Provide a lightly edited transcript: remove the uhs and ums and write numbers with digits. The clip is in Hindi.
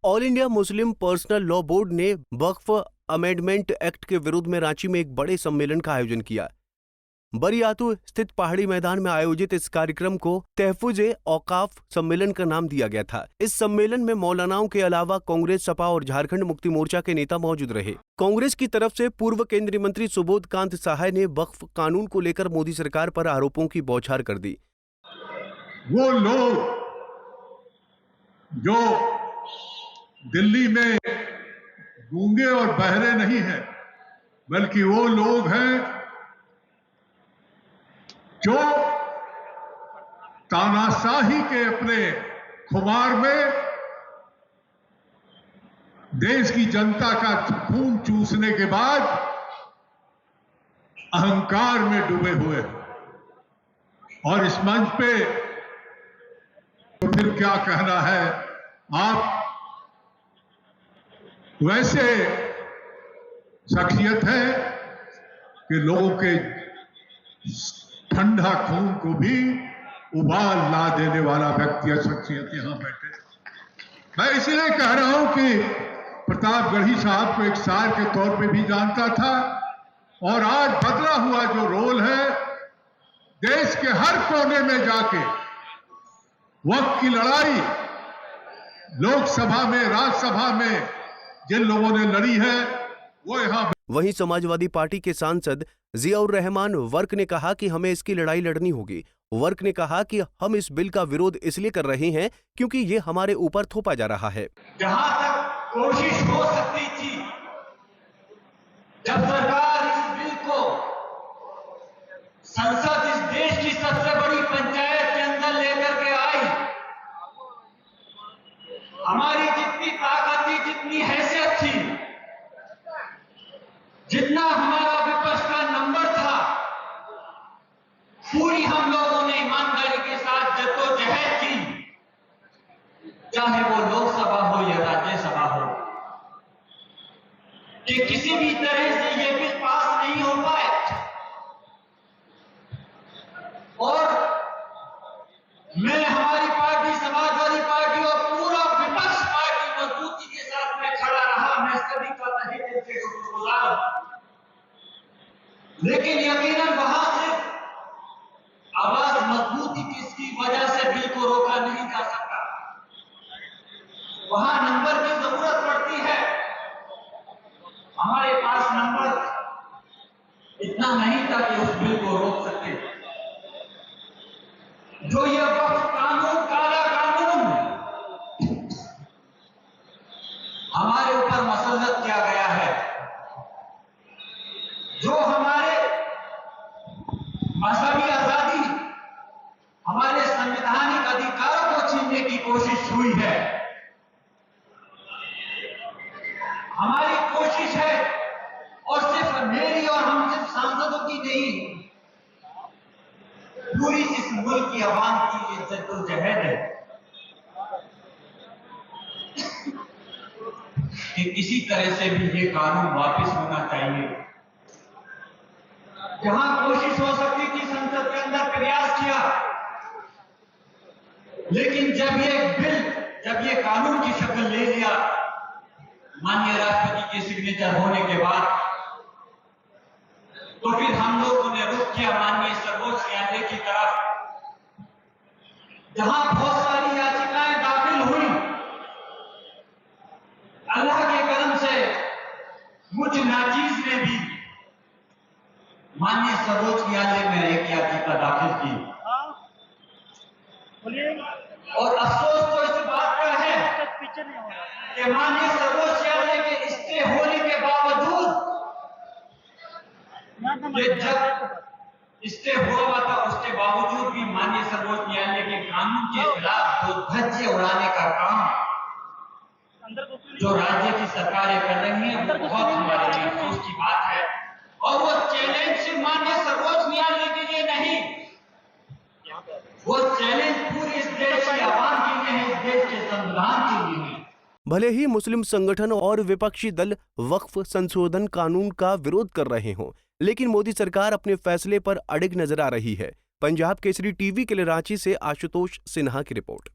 All India Muslim personal law board ने वक्फ अमेंडमेंट एक्ट के विरोध में रांची में एक बड़े सम्मेलन का आयोजन किया। बरियातू स्थित पहाड़ी मैदान में आयोजित इस कार्यक्रम को तहफ़्फ़ुज़-ए-औक़ाफ़ सम्मेलन का नाम दिया गया था। इस सम्मेलन में मौलानाओं के अलावा कांग्रेस, सपा और झारखंड मुक्ति मोर्चा के नेता मौजूद रहे। कांग्रेस की तरफ से पूर्व केंद्रीय मंत्री सुबोध कांत सहाय ने वक्फ कानून को लेकर मोदी सरकार पर आरोपों की बौछार कर दी। वो लोग जो दिल्ली में गूंगे और बहरे नहीं हैं, बल्कि वो लोग हैं जो तानाशाही के अपने खुमार में देश की जनता का खून चूसने के बाद अहंकार में डूबे हुए हैं। और इस मंच पे तो फिर क्या कहना है, आप वैसे शख्सियत है कि लोगों के ठंडा खून को भी उबाल ला देने वाला व्यक्ति या शख्सियत यहां बैठे। मैं इसलिए कह रहा हूं कि प्रतापगढ़ी साहब को एक सार के तौर पे भी जानता था, और आज बदला हुआ जो रोल है, देश के हर कोने में जाके वक्त की लड़ाई लोकसभा में, राज्यसभा में जिन लोगों ने लड़ी है वो यहां। वहीं समाजवादी पार्टी के सांसद जियाउर रहमान वर्क ने कहा कि हमें इसकी लड़ाई लड़नी होगी। वर्क ने कहा कि हम इस बिल का विरोध इसलिए कर रहे हैं क्योंकि ये हमारे ऊपर थोपा जा रहा है। जहां तक कोशिश हो सकती थी, जब सरकार इस बिल को संसद, इस देश की सबसे बड़ी पंचायत के अंदर लेकर के आई, हमारी जितनी ताकत थी, जितनी हैसियत थी, जितना हमारा विपक्ष का नंबर था, पूरी हम लोगों ने ईमानदारी के साथ जद्दोजहद की, चाहे वो लोकसभा हो या राज्यसभा हो, कि किसी भी तरह से ये बिल पास नहीं हो पाए। और मैं हमारी पार्टी, समाजवादी पार्टी और पूरा विपक्ष पार्टी मजबूती के साथ में खड़ा रहा। मैं सभी का तहे दिल से शुक्रगुजार हूं। लेकिन यकीनन वहां से आवाज मजबूती किसकी वजह से बिल को रोका नहीं जा सकता। वहां नंबर की जरूरत पड़ती है। हमारे पास नंबर इतना नहीं था कि उस बिल को रोक सके। जो ये वक्फ कानून, काला कानून हमारे ऊपर मसलत किया गया है, जो हमारे मजहबी आजादी, हमारे संवैधानिक अधिकारों को छीनने की कोशिश हुई है, हमारी कोशिश है, और सिर्फ मेरी और हम सिर्फ सांसदों की नहीं, पूरी इस मुल्क की आवाम की ये जद्दोजहद है कि किसी तरह से भी ये कानून वापस होना चाहिए। जहां कोशिश हो सकती थी संसद के अंदर प्रयास किया, लेकिन जब ये कानून की शक्ल ले लिया, माननीय राष्ट्रपति के सिग्नेचर होने के बाद, तो फिर हम लोगों ने रुख किया माननीय सर्वोच्च न्यायालय की तरफ, जहां बहुत सारी याचिकाएं दाखिल हुई। अल्लाह के करम से मुझ नाचीज ने भी माननीय सर्वोच्च न्यायालय में एक याचिका दाखिल की, और अफसोस तो इस बात का है कि माननीय सर्वोच्च न्यायालय के स्टे होने के बावजूद, जब स्टे हुआ था उसके बावजूद भी माननीय सर्वोच्च न्यायालय के कानून के खिलाफ जो धज्जे उड़ाने का काम जो राज्य की सरकारें कर रही हैं, वो बहुत हमारे लिए अफसोस की बात है। और वो चैलेंज सिर्फ माननीय सर्वोच्च न्यायालय के लिए नहीं, वो चैलेंज पूरे इस देश की आवाम के लिए है, इस देश के संविधान के लिए है। भले ही मुस्लिम संगठन और विपक्षी दल वक्फ संशोधन कानून का विरोध कर रहे हों, लेकिन मोदी सरकार अपने फैसले पर अडिग नजर आ रही है। पंजाब केसरी टीवी के लिए रांची से आशुतोष सिन्हा की रिपोर्ट।